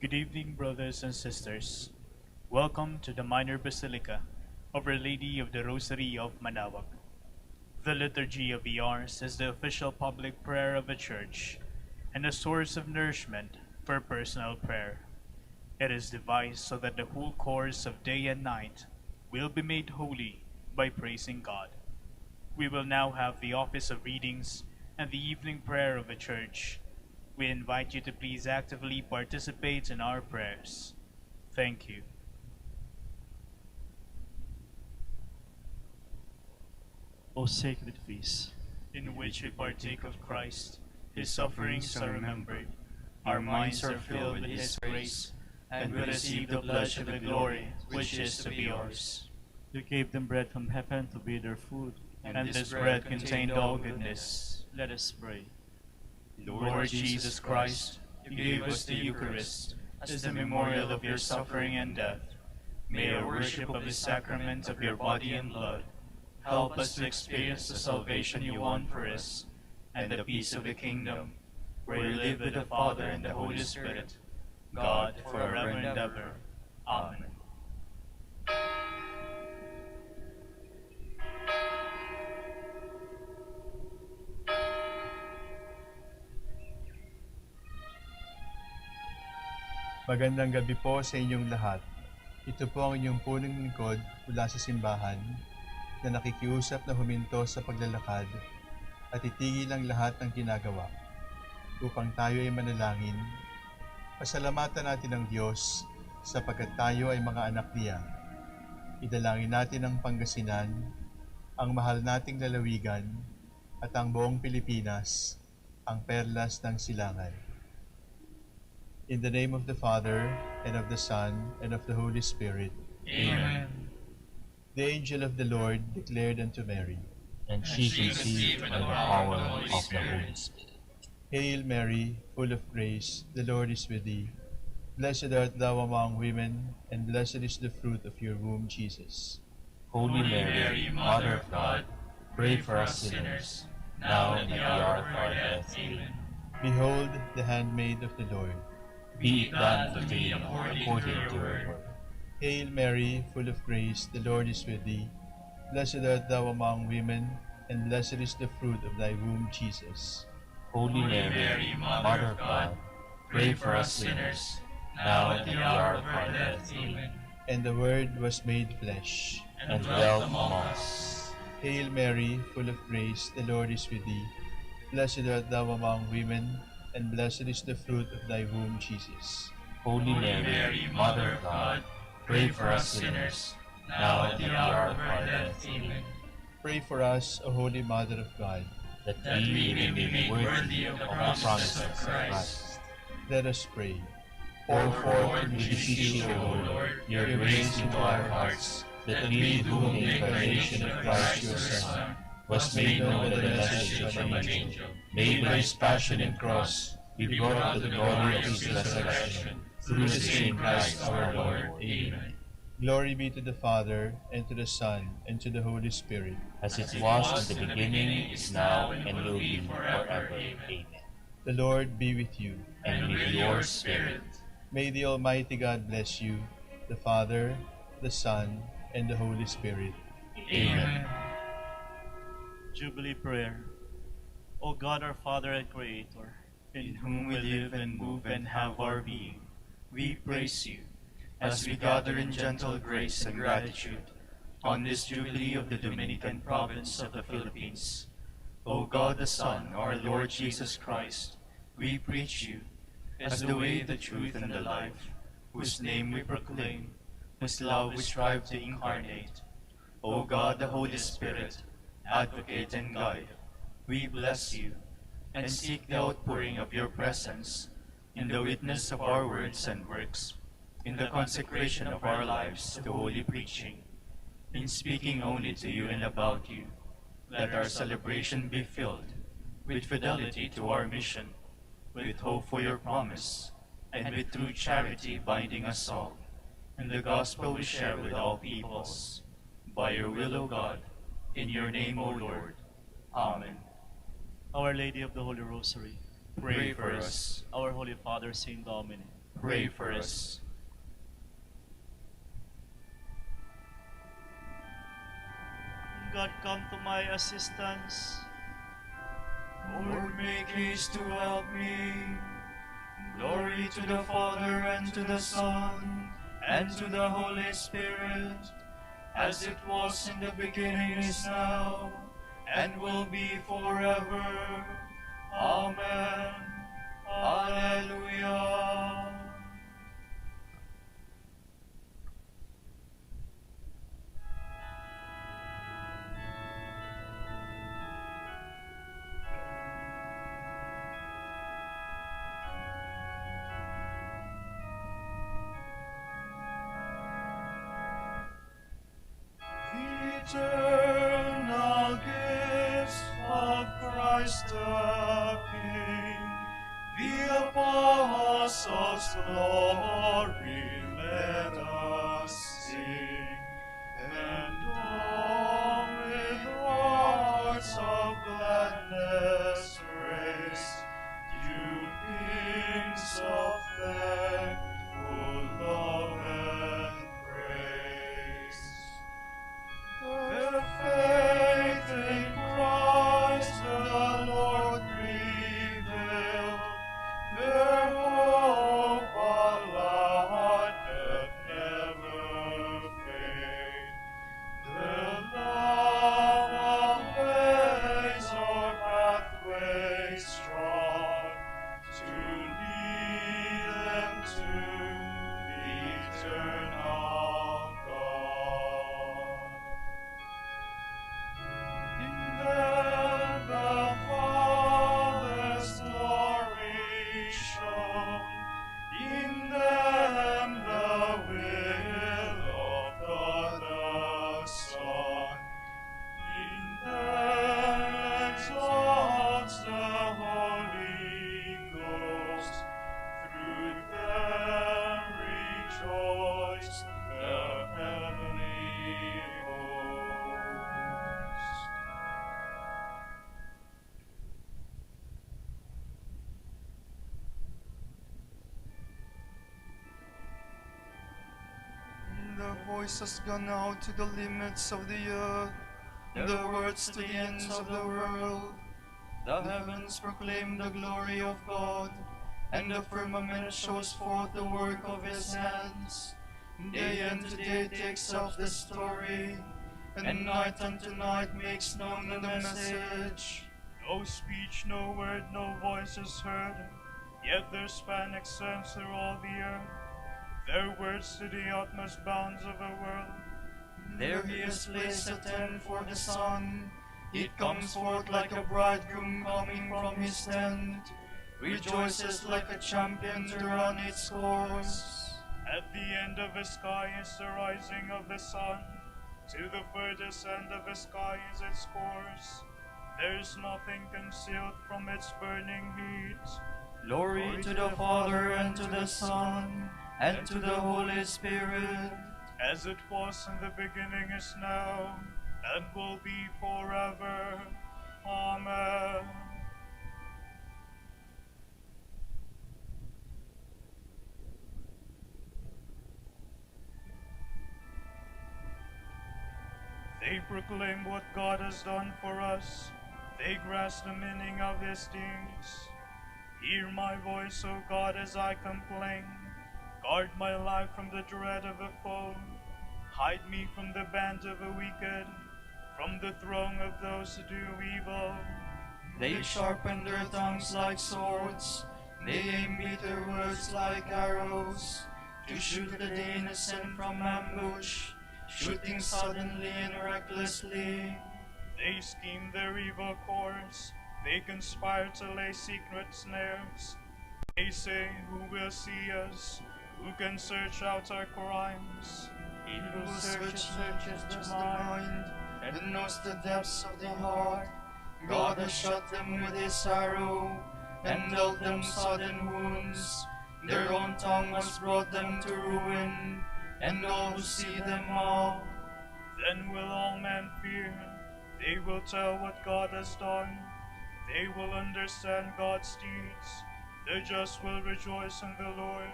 Good evening, brothers and sisters. Welcome to the Minor Basilica of Our Lady of the Rosary of Manaoag. The Liturgy of the Hours is the official public prayer of the Church and a source of nourishment for personal prayer. It is devised so that the whole course of day and night will be made holy by praising God. We will now have the office of readings and the evening prayer of the Church. We invite you to please actively participate in our prayers. Thank you. O sacred feast, In which we partake of Christ, His sufferings are remembered, our minds are filled with His grace, and we receive the pledge of the glory which is to be ours. you gave them bread from heaven to be their food. And this bread contained all goodness. Let us pray. Lord Jesus Christ, you gave us the Eucharist as the memorial of your suffering and death. May our worship of the sacrament of your body and blood help us to experience the salvation you won for us and the peace of the kingdom, where you live with the Father and the Holy Spirit, God forever and ever. Amen. Magandang gabi po sa inyong lahat. Ito po ang inyong punong lingkod mula sa simbahan na nakikiusap na huminto sa paglalakad at itigil ang lahat ng ginagawa upang tayo ay manalangin. Pasalamatan natin ang Diyos sapagkat tayo ay mga anak niya. Idalangin natin ang Pangasinan, ang mahal nating lalawigan at ang buong Pilipinas, ang perlas ng silangan. In the name of the Father, and of the Son, and of the Holy Spirit. Amen. The angel of the Lord declared unto Mary, and she conceived by the power of the Holy Spirit. Hail Mary, full of grace, the Lord is with thee. Blessed art thou among women, and blessed is the fruit of your womb, Jesus. Holy Mary, Mother of God, pray for us sinners, now and at the hour of our death. Amen. Behold the handmaid of the Lord. Be it done to me according to your word. Hail Mary, full of grace, the Lord is with thee. Blessed art thou among women, and blessed is the fruit of thy womb, Jesus. Holy Mary, Mother of God, pray for us sinners, now and at the hour of our death. Amen. And the Word was made flesh, And dwelt among us. Hail Mary, full of grace, the Lord is with thee. Blessed art thou among women, and blessed is the fruit of thy womb, Jesus. Holy Mary, Mother of God, pray for us sinners, now and at the hour of our death. Amen. Pray for us, O Holy Mother of God. That we may be made worthy of the promises of Christ. Let us pray. Pour forth, we beseech you, O Lord, your grace into our hearts, that we, through the incarnation of Christ your Son, was made known by the message of an angel, made by his passion and cross, be brought to the glory of his resurrection, through the same Christ our Lord. Amen. Glory be to the Father, and to the Son, and to the Holy Spirit. As it was in the beginning, is now, and will be forever. Amen. The Lord be with you. And with your spirit. May the Almighty God bless you, the Father, the Son, and the Holy Spirit. Amen. Jubilee Prayer. O God, our Father and Creator, In whom we live and move and have our being, we praise you, as we gather in gentle grace and gratitude on this Jubilee of the Dominican province of the Philippines. O God the Son, our Lord Jesus Christ, we preach you as the way, the truth, and the life, whose name we proclaim, whose love we strive to incarnate. O God the Holy Spirit, advocate and guide, we bless you and seek the outpouring of your presence in the witness of our words and works, in the consecration of our lives to holy preaching, in speaking only to you and about you. Let our celebration be filled with fidelity to our mission, with hope for your promise, and with true charity binding us all, in the gospel we share with all peoples. By your will, O God, in your name, O Lord. Amen. Our Lady of the Holy Rosary, Pray for us. Our Holy Father, Saint Dominic, pray for us. God, come to my assistance. Lord, make haste to help me. Glory to the Father, and to the Son, and to the Holy Spirit, as it was in the beginning, is now, and will be forever. Amen. Alleluia. Eternal gifts of Christ the King, the apostles' glory, let us sing, and all with hearts of gladness raise, you kings of thankful love and praise. Their faith in Christ the Lord prevailed, their hope alive that never fade. Their love always our pathway strong, to lead them to eternal God. In them the Father's glory shone, in them the will of God the Son, in them exalts the Holy Ghost, through them rejoice the heavenly host. The voice has gone out to the limits of the earth, the words to the ends of the world. The heavens proclaim the glory of God, and the firmament shows forth the work of his hands. Day unto day takes up the story, and night unto night makes known the message. No speech, no word, no voice is heard, yet their span extends through all the earth. Their words to the utmost bounds of the world. There he has placed a tent for the sun. It comes forth like a bridegroom coming from his tent, rejoices like a champion to run its course. At the end of the sky is the rising of the sun. To the furthest end of the sky is its course. There is nothing concealed from its burning heat. Glory to the Father, and to the Son, and to the Holy Spirit, as it was in the beginning, is now, and will be forever. Amen. They proclaim what God has done for us. They grasp the meaning of his deeds. Hear my voice, O God, as I complain. Guard my life from the dread of a foe. Hide me from the band of the wicked, from the throng of those who do evil. they sharpen their tongues like swords, they aim bitter words like arrows, to shoot at the innocent from ambush, shooting suddenly and recklessly. They scheme their evil course, they conspire to lay secret snares. They say, who will see us? Who can search out our crimes? He who searches the mind, and knows the depths of the heart. God has shot them with his arrow, and dealt them sudden wounds. Their own tongue has brought them to ruin, and all who see them mock. Then will all men fear, they will tell what God has done. They will understand God's deeds, the just will rejoice in the Lord.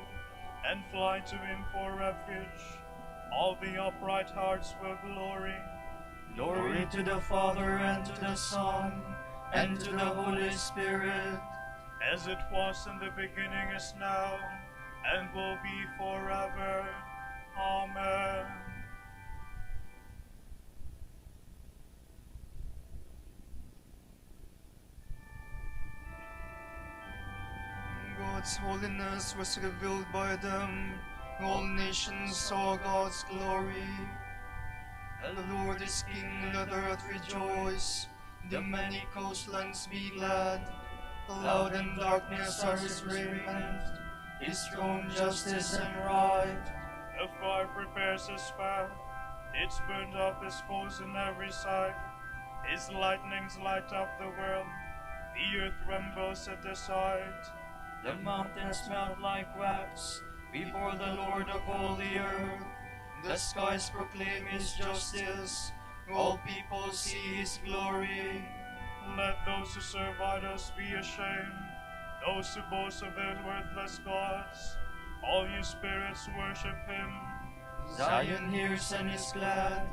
and fly to him for refuge. All the upright hearts will glory. Glory to the Father, and to the Son, and to the Holy Spirit, As it was in the beginning, is now, and will be forever. Amen. God's holiness was revealed by them. All nations saw God's glory. The Lord is King, let the earth rejoice. The many coastlands be glad. Cloud and darkness are his raiment. His throne justice and right. The fire prepares his path. It's burned up his foes on every side. His lightnings light up the world. The earth trembles at the sight. the mountains melt like wax before the Lord of all the earth. The skies proclaim his justice, all people see his glory. Let those who serve idols be ashamed, those who boast of their worthless gods. All you spirits worship him. Zion hears and is glad,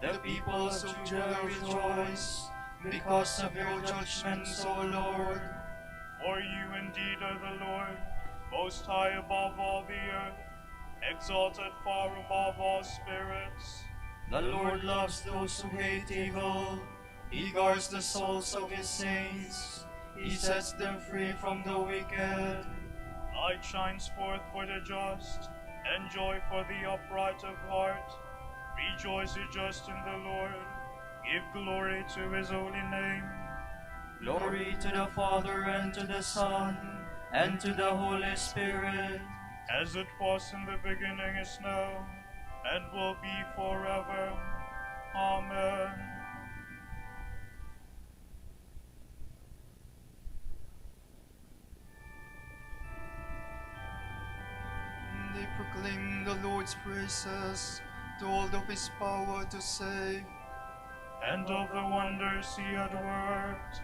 the peoples of Judah rejoice, because of your judgments, O Lord. For you indeed are the Lord, most high above all the earth, exalted far above all spirits. The Lord loves those who hate evil. He guards the souls of his saints. He sets them free from the wicked. Light shines forth for the just, and joy for the upright of heart. Rejoice, you just in the Lord. Give glory to his holy name. Glory to the Father, and to the Son, and to the Holy Spirit. As it was in the beginning, is now, and will be forever. Amen. They proclaim the Lord's praises, told of his power to save, And of the wonders he had worked.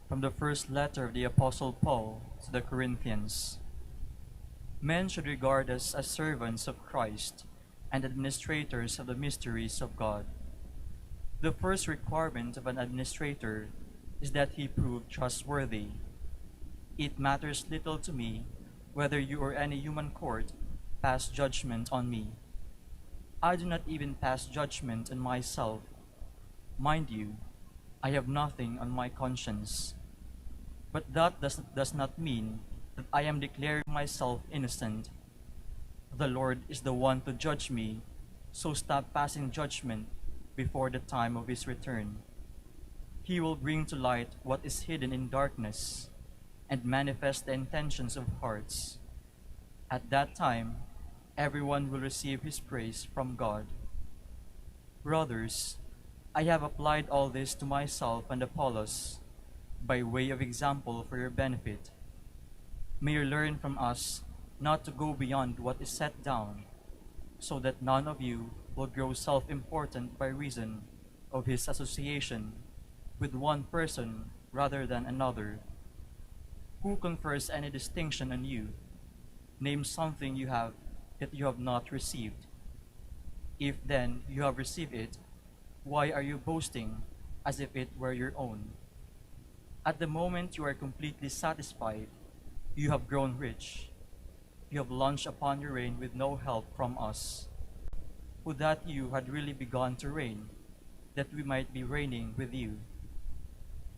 From the first letter of the Apostle Paul to the Corinthians. Men should regard us as servants of Christ and administrators of the mysteries of God. The first requirement of an administrator is that he prove trustworthy. It matters little to me whether you or any human court pass judgment on me. I do not even pass judgment on myself. Mind you, I have nothing on my conscience. But that does not mean that I am declaring myself innocent. The Lord is the one to judge me, so stop passing judgment before the time of his return. He will bring to light what is hidden in darkness and manifest the intentions of hearts. At that time, everyone will receive his praise from God. Brothers, I have applied all this to myself and Apollos by way of example for your benefit. May you learn from us not to go beyond what is set down, so that none of you will grow self-important by reason of his association with one person rather than another. Who confers any distinction on you? Name something you have that you have not received. If then you have received it, why are you boasting as if it were your own? At the moment you are completely satisfied, you have grown rich. You have launched upon your reign with no help from us. Would that you had really begun to reign, that we might be reigning with you.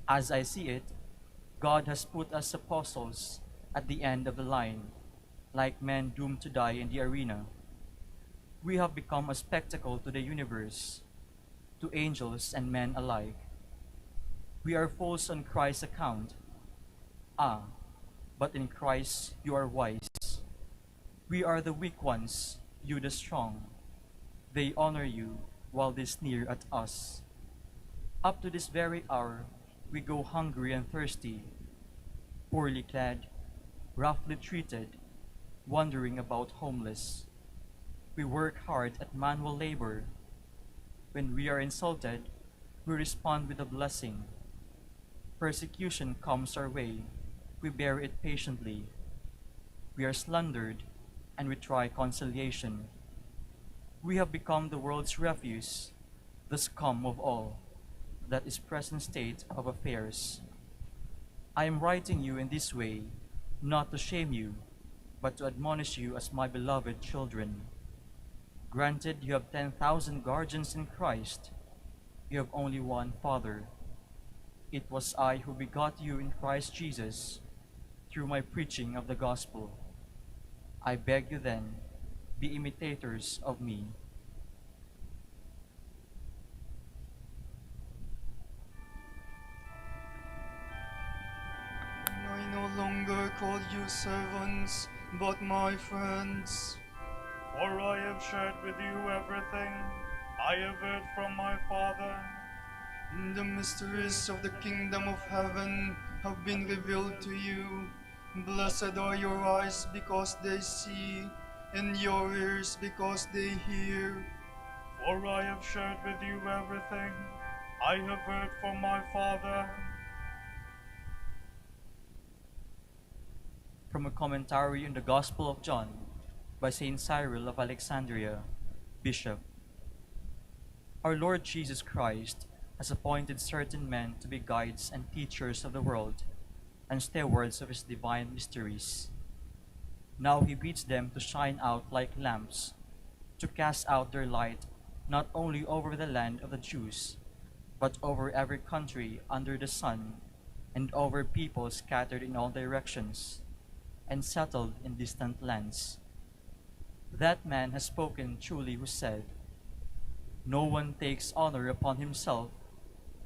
As I see it, God has put us apostles at the end of the line, like men doomed to die in the arena. We have become a spectacle to the universe, to angels and men alike. We are fools on Christ's account. Ah, but in Christ you are wise. We are the weak ones, you the strong. They honor you while they sneer at us. Up to this very hour, we go hungry and thirsty, poorly clad, roughly treated, wandering about homeless. We work hard at manual labor. When we are insulted, we respond with a blessing. persecution comes our way, we bear it patiently. We are slandered, and we try conciliation. We have become the world's refuse, the scum of all. That is present state of affairs. I am writing you in this way, not to shame you, but to admonish you as my beloved children. Granted, you have 10,000 guardians in Christ, you have only one Father. It was I who begot you in Christ Jesus through my preaching of the gospel. I beg you then, be imitators of me. I no longer call you servants, but my friends. For I have shared with you everything I have heard from my Father. The mysteries of the kingdom of heaven have been revealed to you. Blessed are your eyes because they see, and your ears because they hear. For I have shared with you everything I have heard from my Father. From a commentary on the Gospel of John by Saint Cyril of Alexandria, Bishop. Our Lord Jesus Christ has appointed certain men to be guides and teachers of the world, and stewards of his divine mysteries. Now he bids them to shine out like lamps, to cast out their light not only over the land of the Jews, but over every country under the sun, and over people scattered in all directions, and settled in distant lands. That man has spoken truly who said, "No one takes honor upon himself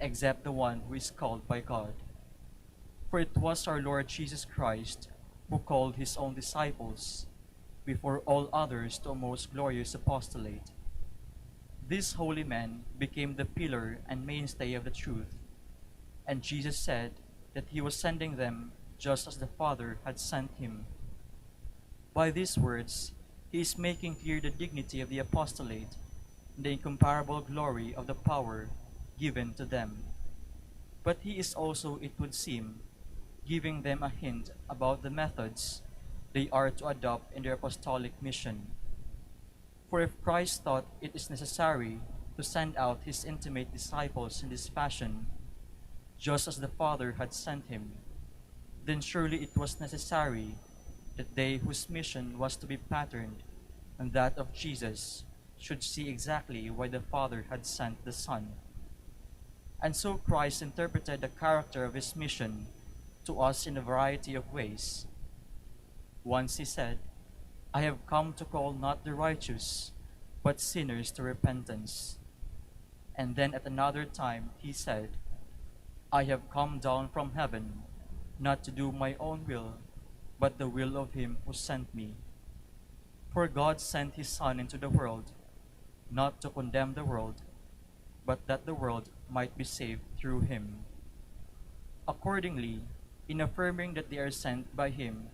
except the one who is called by God." For it was our Lord Jesus Christ who called his own disciples before all others to a most glorious apostolate. This holy man became the pillar and mainstay of the truth, and Jesus said that he was sending them just as the Father had sent him. By these words, he is making clear the dignity of the apostolate and the incomparable glory of the power given to them. But he is also, it would seem, giving them a hint about the methods they are to adopt in their apostolic mission. For if Christ thought it is necessary to send out his intimate disciples in this fashion, just as the Father had sent him, then surely it was necessary that they whose mission was to be patterned on that of Jesus should see exactly why the Father had sent the Son. And so Christ interpreted the character of his mission to us in a variety of ways. Once he said, "I have come to call not the righteous, but sinners to repentance." And then at another time he said, "I have come down from heaven, not to do my own will, but the will of him who sent me." For God sent his Son into the world, not to condemn the world, but that the world might be saved through him. Accordingly, in affirming that they are sent by him,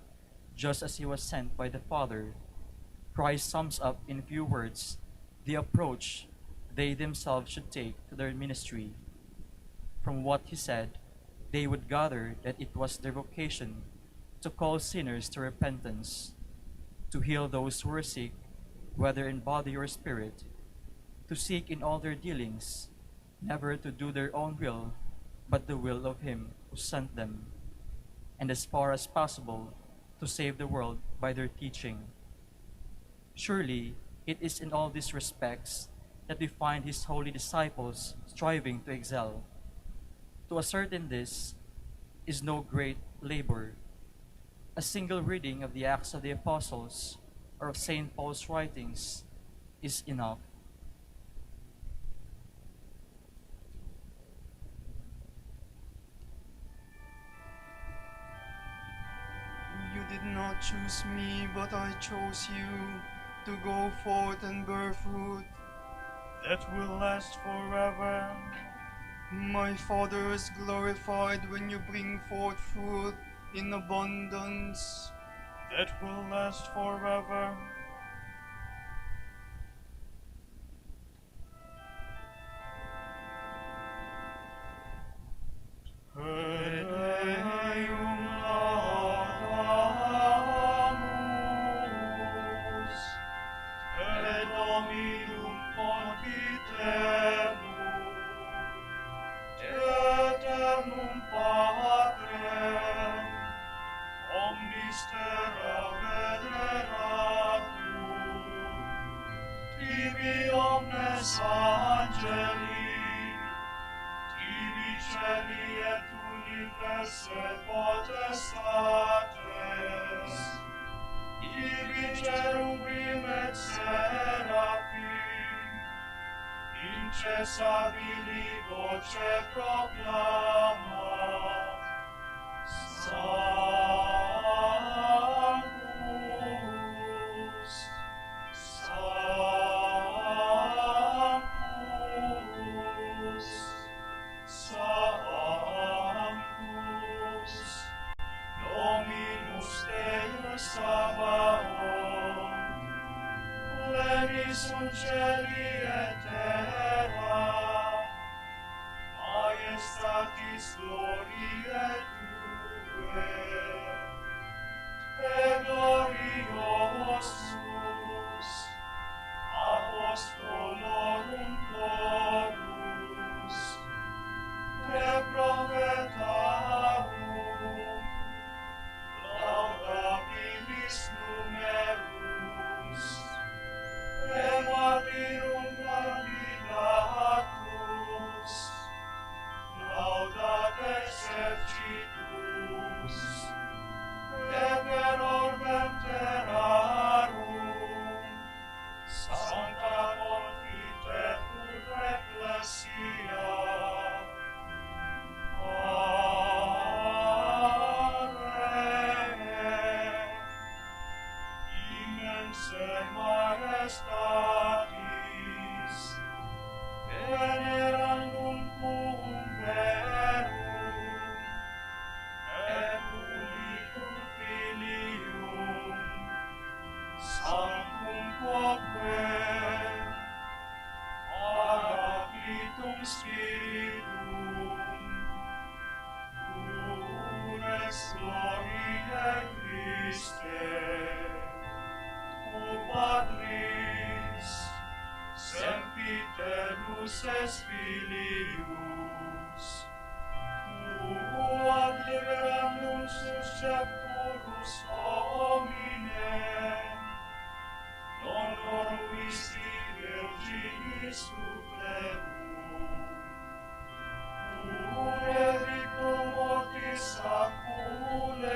just as he was sent by the Father, Christ sums up in few words the approach they themselves should take to their ministry. From what he said, they would gather that it was their vocation to call sinners to repentance, to heal those who were sick, whether in body or spirit, to seek in all their dealings, never to do their own will, but the will of him who sent them, and as far as possible, to save the world by their teaching. Surely, it is in all these respects that we find his holy disciples striving to excel. To ascertain this is no great labor. A single reading of the Acts of the Apostles or of St. Paul's writings is enough. You did not choose me, but I chose you to go forth and bear fruit that will last forever. My Father is glorified when you bring forth fruit in abundance that will last forever. Praise blessed potestates, ibi cherubim et seraphim, incessabili voce proclamat, Sanctus, Sanctus, Sanctus, Dominus Deus Sabaoth, plenius sunt celi et terra, majestatis gloriae Tue, te gloriosus, apostolorum chorus, te prophetarum, laudabilis numerus, te martyrum candidatus, laudat exercitus, te per orbem terrarum, sancta confitetur ecclesia. Immense majestatis, venerandum tuum verum, et unicum filium, sanctum quoque, Paraclitum Spiritum, Urex Gloriae Christe, U Patris, sempiterus es Filius, U ad liberandum suscepturus homine, non corruisti Virginis tuterum, Edictum mortis saculeo,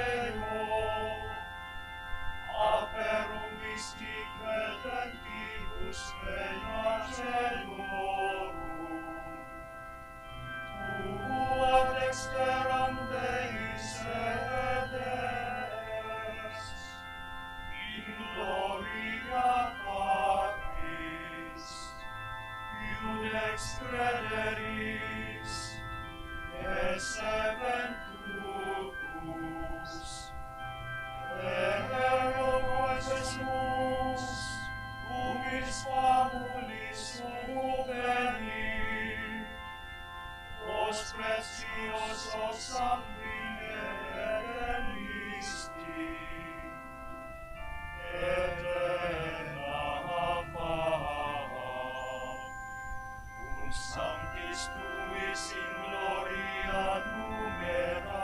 aperum mystique dentibus regna celorum, ad dexteram Dei sedes, in gloria Patris, iudex crederis, esse venturus, ero voices umis famulis subeni, os preciosos sanguine redemisti, eterna fama, sanctis tuis in gloria numerali.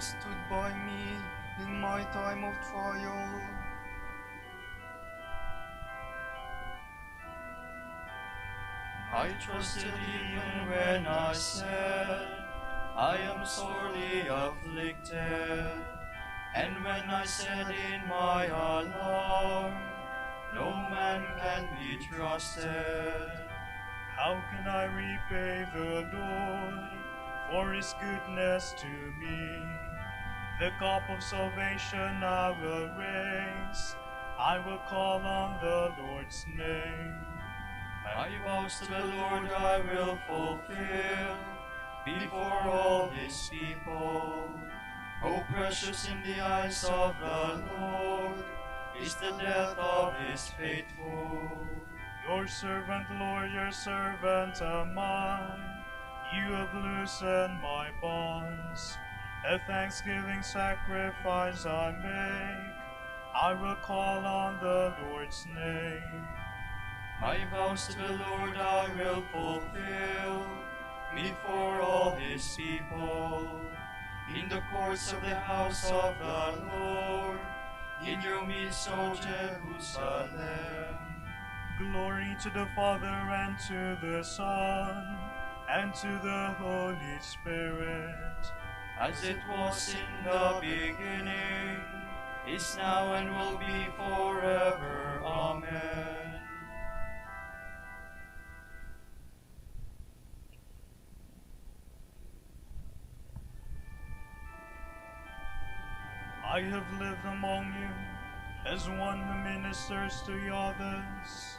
stood by me in my time of trial. I trusted even when I said, I am sorely afflicted. And when I said in my alarm, no man can be trusted. How can I repay the Lord for his goodness to me? The cup of salvation I will raise. I will call on the Lord's name. My vows to the Lord I will fulfill before all his people. Oh, precious in the eyes of the Lord is the death of his faithful. Your servant, Lord, your servant am I. You have loosened my bonds. A thanksgiving sacrifice I make. I will call on the Lord's name. My vows to the Lord I will fulfill before all his people. In the courts of the house of the Lord, in your midst, O Jerusalem. Glory to the Father, and to the Son, and to the Holy Spirit. As it was in the beginning, is now, and will be forever. Amen. I have lived among you as one who ministers to others.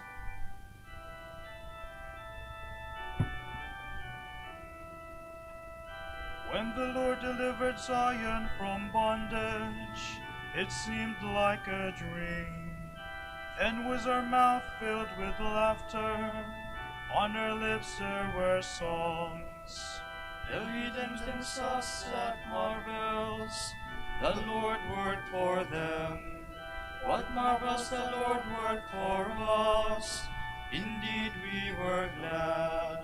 When the Lord delivered Zion from bondage, it seemed like a dream. Then was our mouth filled with laughter, on our lips there were songs. The heathen saw that marvels the Lord worked for them. What marvels the Lord worked for us, indeed we were glad.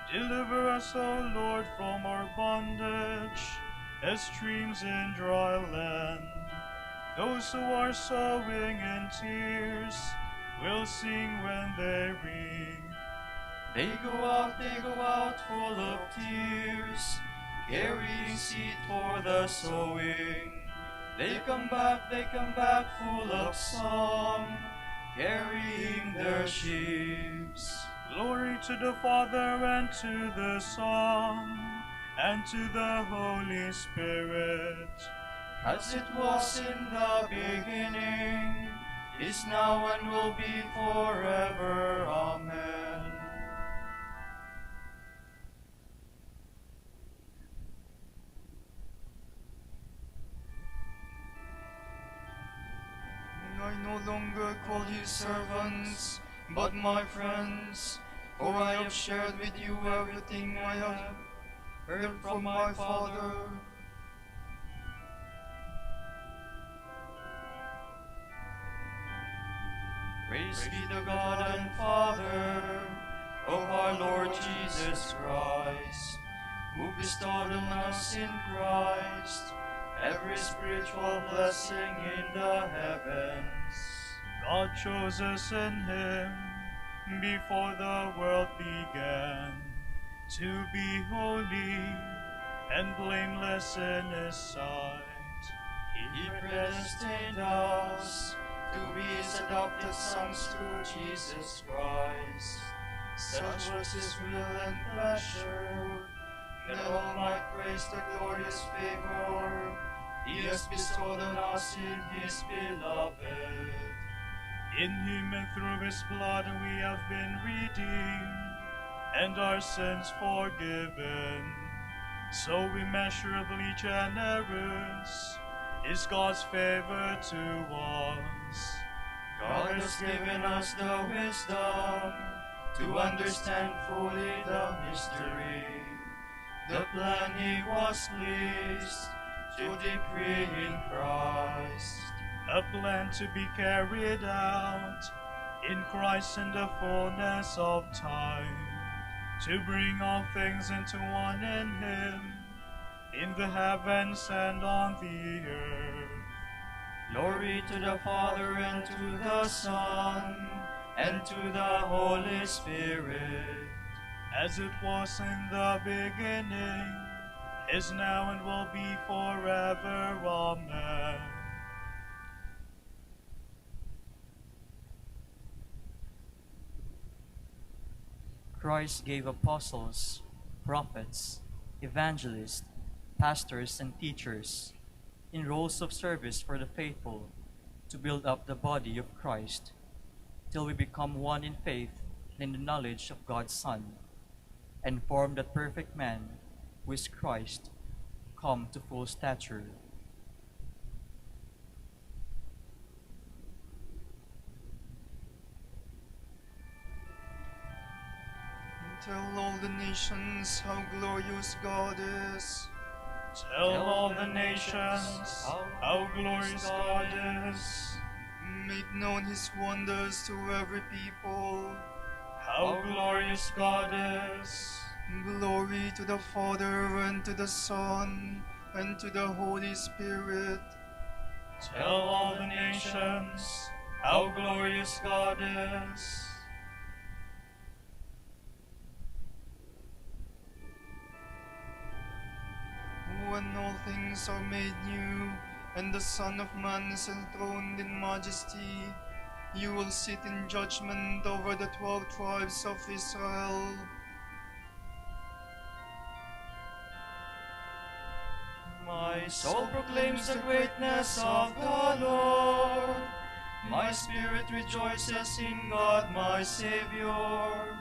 Deliver us, O Lord, from our bondage, as streams in dry land. Those who are sowing in tears will sing when they reap. They go out full of tears, carrying seed for the sowing. They come back full of song, carrying their sheaves. Glory to the Father, and to the Son, and to the Holy Spirit. As it was in the beginning, is now, and will be forever. Amen. I no longer call you servants, but my friends, for I have shared with you everything I have heard from my Father. Praise be the God and Father of our Lord Jesus Christ, who bestowed on us in Christ every spiritual blessing in the heavens. God chose us in him before the world began, to be holy and blameless in his sight. He predestined us to be his adopted sons through Jesus Christ. Such was his will and pleasure, that all might praise the glorious favor he has bestowed on us in his beloved. In him and through his blood we have been redeemed, and our sins forgiven. So immeasurably generous is God's favor to us. God has given us the wisdom to understand fully the mystery, the plan he was pleased to decree in Christ. A plan to be carried out in Christ in the fullness of time, to bring all things into one in him, in the heavens and on the earth. Glory to the Father, and to the Son, and to the Holy Spirit. As it was in the beginning, is now, and will be forever. Amen. Christ gave apostles, prophets, evangelists, pastors, and teachers in roles of service for the faithful to build up the body of Christ, till we become one in faith and in the knowledge of God's Son, and form that perfect man who is Christ, come to full stature. Tell all the nations how glorious God is. Tell all the nations how glorious God is. Make known his wonders to every people. How glorious God is. Glory to the Father, and to the Son, and to the Holy Spirit. Tell all the nations how glorious God is. When all things are made new, and the Son of Man is enthroned in majesty, you will sit in judgment over the 12 tribes of Israel. My soul proclaims the greatness of the Lord. My spirit rejoices in God my Savior,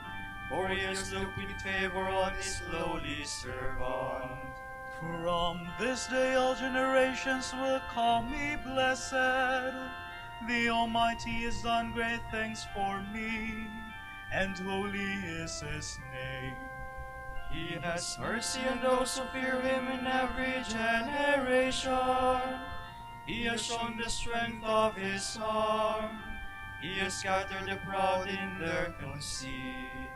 for he has looked with favor on his lowly servant. From this day all generations will call me blessed. The Almighty has done great things for me, and holy is his name. He has mercy on those who fear him in every generation. He has shown the strength of his arm. He has scattered the proud in their conceit.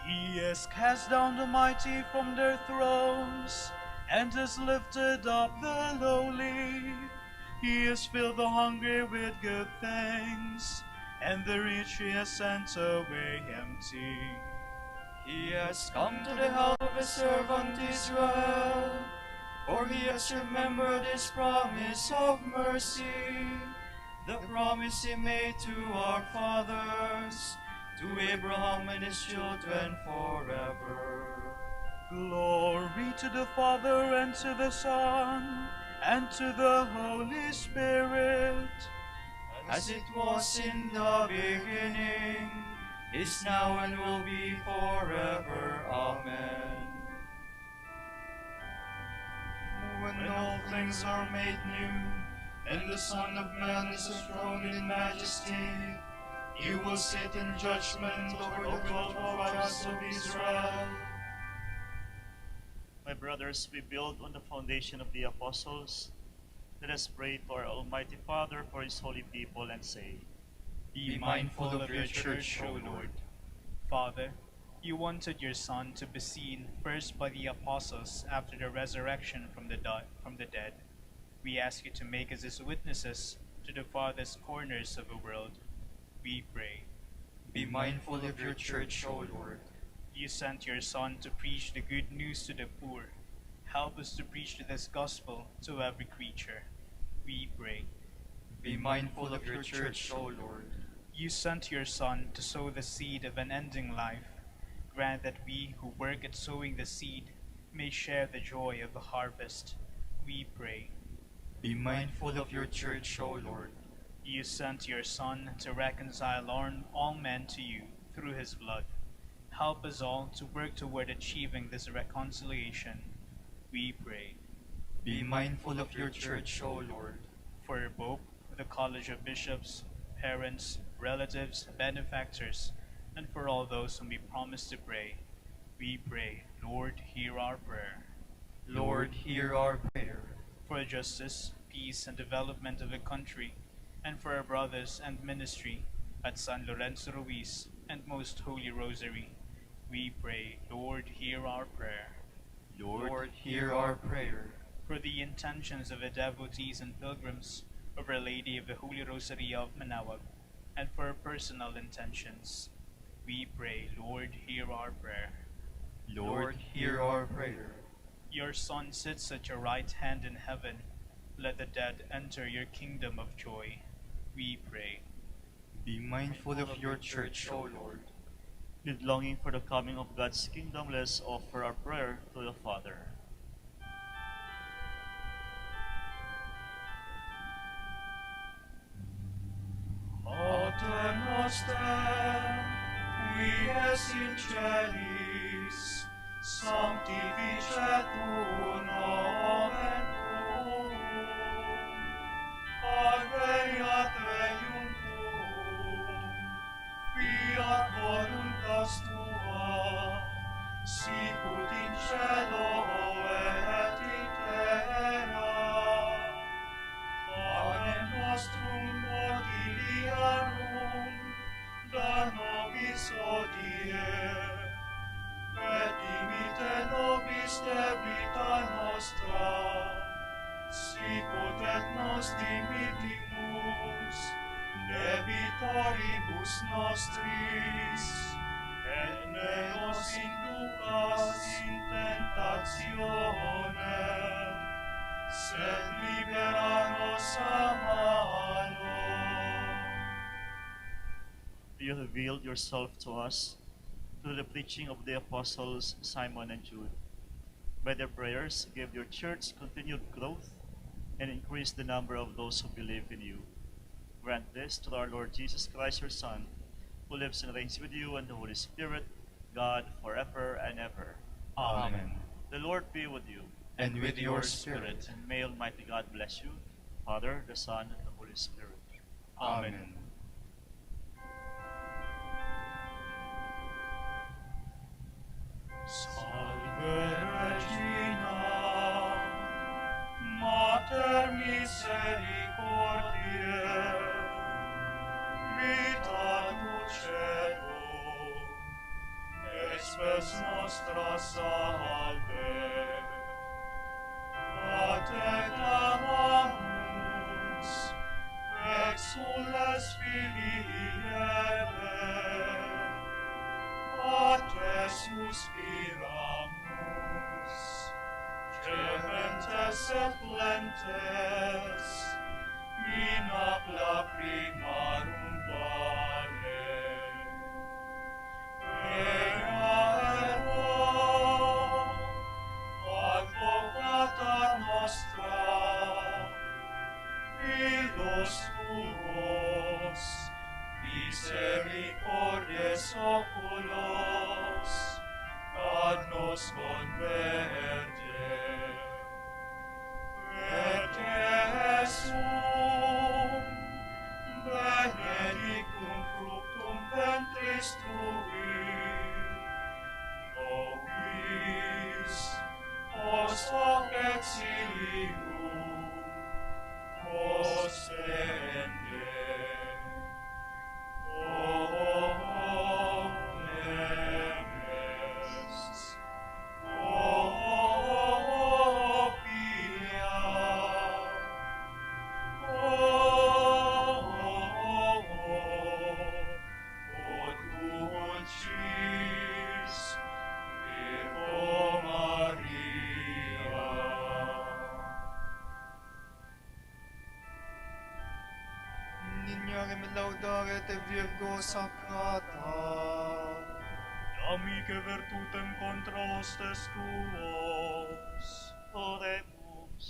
He has cast down the mighty from their thrones, and has lifted up the lowly. He has filled the hungry with good things, and the rich he has sent away empty. He has come to the help of his servant Israel, for he has remembered his promise of mercy, the promise he made to our fathers, to Abraham and his children forever. Glory to the Father, and to the Son, and to the Holy Spirit. As it was in the beginning, is now, and will be forever. Amen. When all things are made new, and the Son of Man is enthroned in majesty, you will sit in judgment over the 12 tribes of Israel. My brothers, we build on the foundation of the apostles. Let us pray to our Almighty Father for his holy people and say, Be mindful of your church, O Lord. Father, you wanted your Son to be seen first by the apostles after the resurrection from the dead. We ask you to make us his witnesses to the farthest corners of the world. We pray. Be mindful of your church, O Lord. You sent your Son to preach the good news to the poor. Help us to preach this gospel to every creature. We pray. Be mindful of your church, O Lord. You sent your Son to sow the seed of an ending life. Grant that we who work at sowing the seed may share the joy of the harvest. We pray. Be mindful of your church, O Lord. You sent your Son to reconcile all men to you through his blood. Help us all to work toward achieving this reconciliation. We pray. Be mindful of your church, O Lord. For your Pope, the College of Bishops, parents, relatives, benefactors, and for all those whom we promise to pray, we pray, Lord, hear our prayer. Lord, hear our prayer. For the justice, peace, and development of the country, and for our brothers and ministry at San Lorenzo Ruiz and Most Holy Rosary, we pray, Lord, hear our prayer. Lord, hear our prayer. For the intentions of the devotees and pilgrims of Our Lady of the Holy Rosary of Manaoag, and for our personal intentions, we pray, Lord, hear our prayer. Lord, hear our prayer. Your Son sits at your right hand in heaven. Let the dead enter your kingdom of joy. We pray. Be mindful of your church, O Lord. With longing for the coming of God's kingdom, let us offer our prayer to the Father. Pater noster, qui es in celis, sanctificetur nomen tuum, adveniat regnum tuum, fiat voluntas tua, sicut in cielo et in terra. Panem nostrum quotidianum da nobis hodie, et dimitte nobis debita nostra, sicut et nos dimittimus debitoribus nostris, et ne nos inducas in tentationem, sed libera nos a malo. You revealed yourself to us through the preaching of the apostles Simon and Jude. By their prayers, give your church continued growth and increase the number of those who believe in you. Grant this through our Lord Jesus Christ, your Son, who lives and reigns with you and the Holy Spirit, God, forever and ever. Amen. The Lord be with you. And with your spirit. And may Almighty God bless you, Father, the Son, and the Holy Spirit. Amen. Salve Regina, Mater misericordiae, vita dulcedo, spes nostra salve. A te clamamus, exules Filii Eve, a te suspiramus, gementes et plentes, in ac lacrimarum vale. Ea ero, advocata nostra, filos tuos, misericordies oculos, ad nos converte. Et Jesum, benedictum fructum ventris tui, nobis, post hoc exilium, ostende. O clemens, O pia, O dulcis Virgo Maria. Nignare me laudare te Virgo sacrata. Amice virtutem contra hostes tuos. Oremus,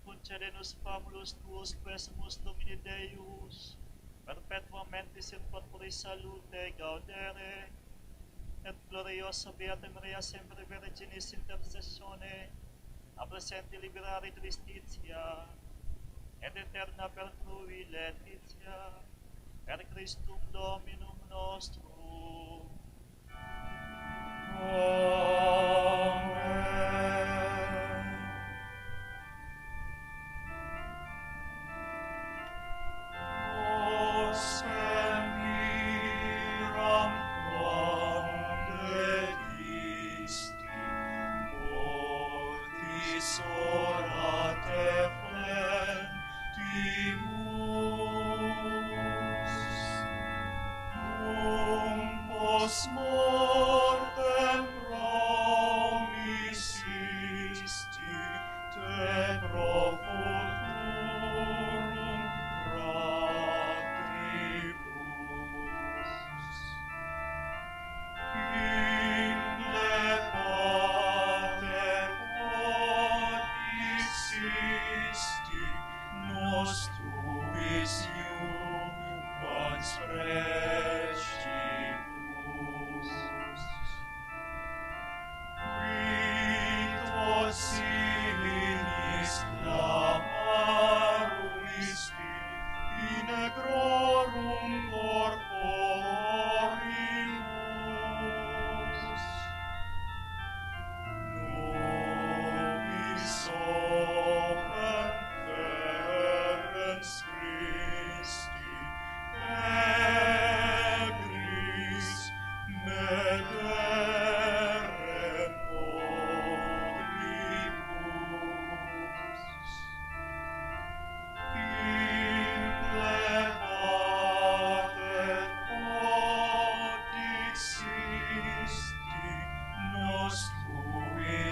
concede-nos fabulos tuos quesumus Domini Deus, perpetuamente in corpore salute gaudere, et gloriosa Beata Maria sempre Virginis intercessione, a presente liberare tristitia, et eterna pertrui letitia, per Christum Dominum nostrum. Amen. Osem miram quam dedisti,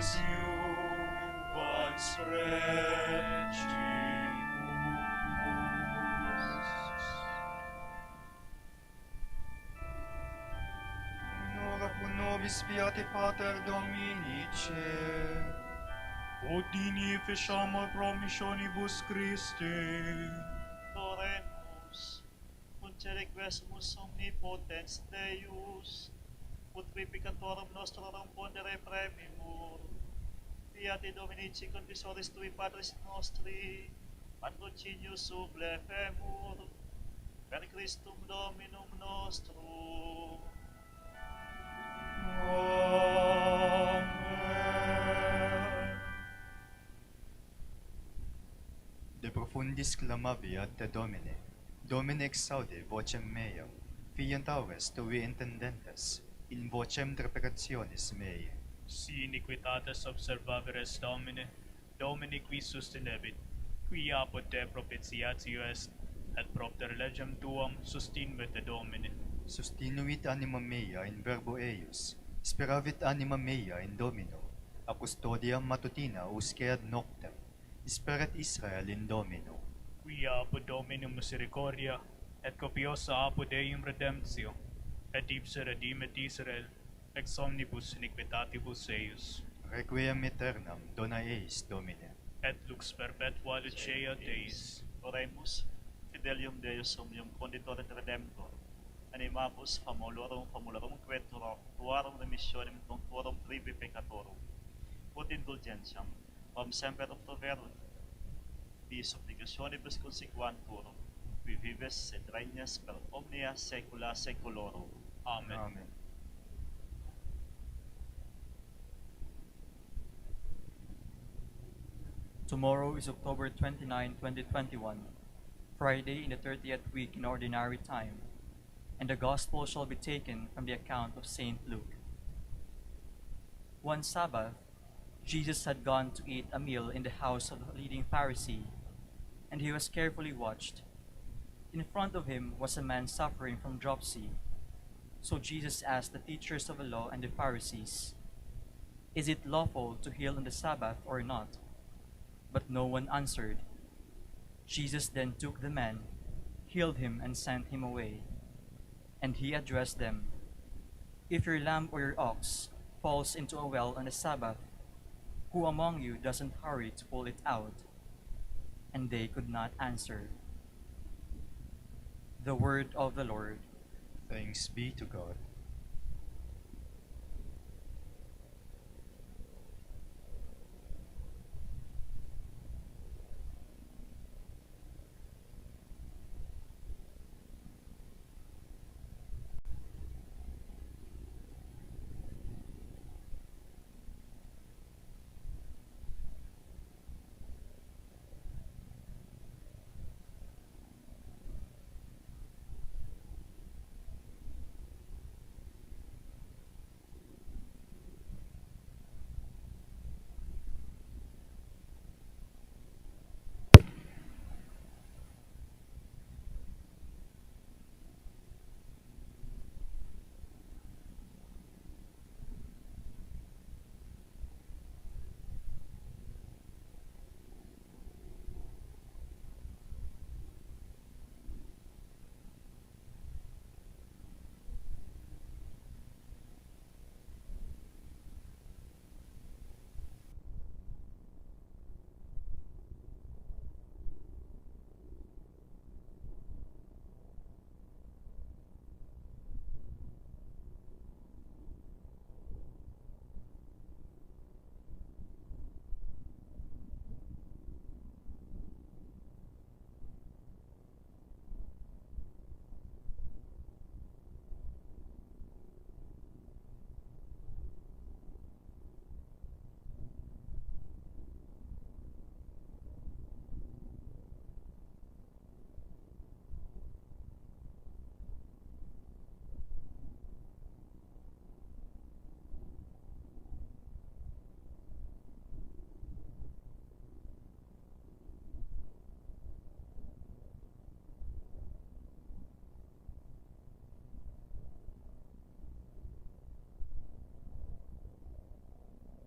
praise you, once Regimus. Ora pro nobis fiat Pater Dominice. Odini efficiamur promissionibus Christi. Oremus, Conceriquesmus omnipotens Deus, ut pecatorum nostrorum pondere premimur. Fiat Dominici confisoris tui Patris nostri, patrocinius sublefemur, per Christum Dominum nostrum. Amen. De profundis clamaviat te Domine, Domine exaude vocem meam, fiant aures tui intendentes, in vocem trepidationis mei. Si iniquitates observaveres Domine, Domine qui sustenebit, qui apud te propitiatio est, et propter legem tuam sustinve te Domine. Sustinuit anima mea in verbo eius, speravit anima mea in Domino, a custodia matutina usque ad noctem, speret Israel in Domino. Qui apud Dominum misericordia, et copiosa apud Deum redemptio, et ipse redimet Israel, ex omnibus iniquitatibus eius, Requiem aeternam dona eis Domine. et lux perpetua lucea Deis. Oremus, fidelium Deus omnium conditor et redemptor, animabus famularum quaeturum, tuarum remissionem contorum tribi peccatorum, ut indulgentiam, quam semper obtroverunt, vi supplicationibus consequantur, qui vives et regnas per omnia saecula saeculorum. Amen. Amen. Tomorrow is October 29, 2021, Friday in the 30th week in Ordinary Time, and the Gospel shall be taken from the account of St. Luke. One Sabbath, Jesus had gone to eat a meal in the house of a leading Pharisee, and he was carefully watched. In front of him was a man suffering from dropsy. So Jesus asked the teachers of the law and the Pharisees, "Is it lawful to heal on the Sabbath or not?" But no one answered. Jesus then took the man, healed him, and sent him away. And he addressed them, "If your lamb or your ox falls into a well on the Sabbath, who among you doesn't hurry to pull it out?" And they could not answer. The word of the Lord. Thanks be to God.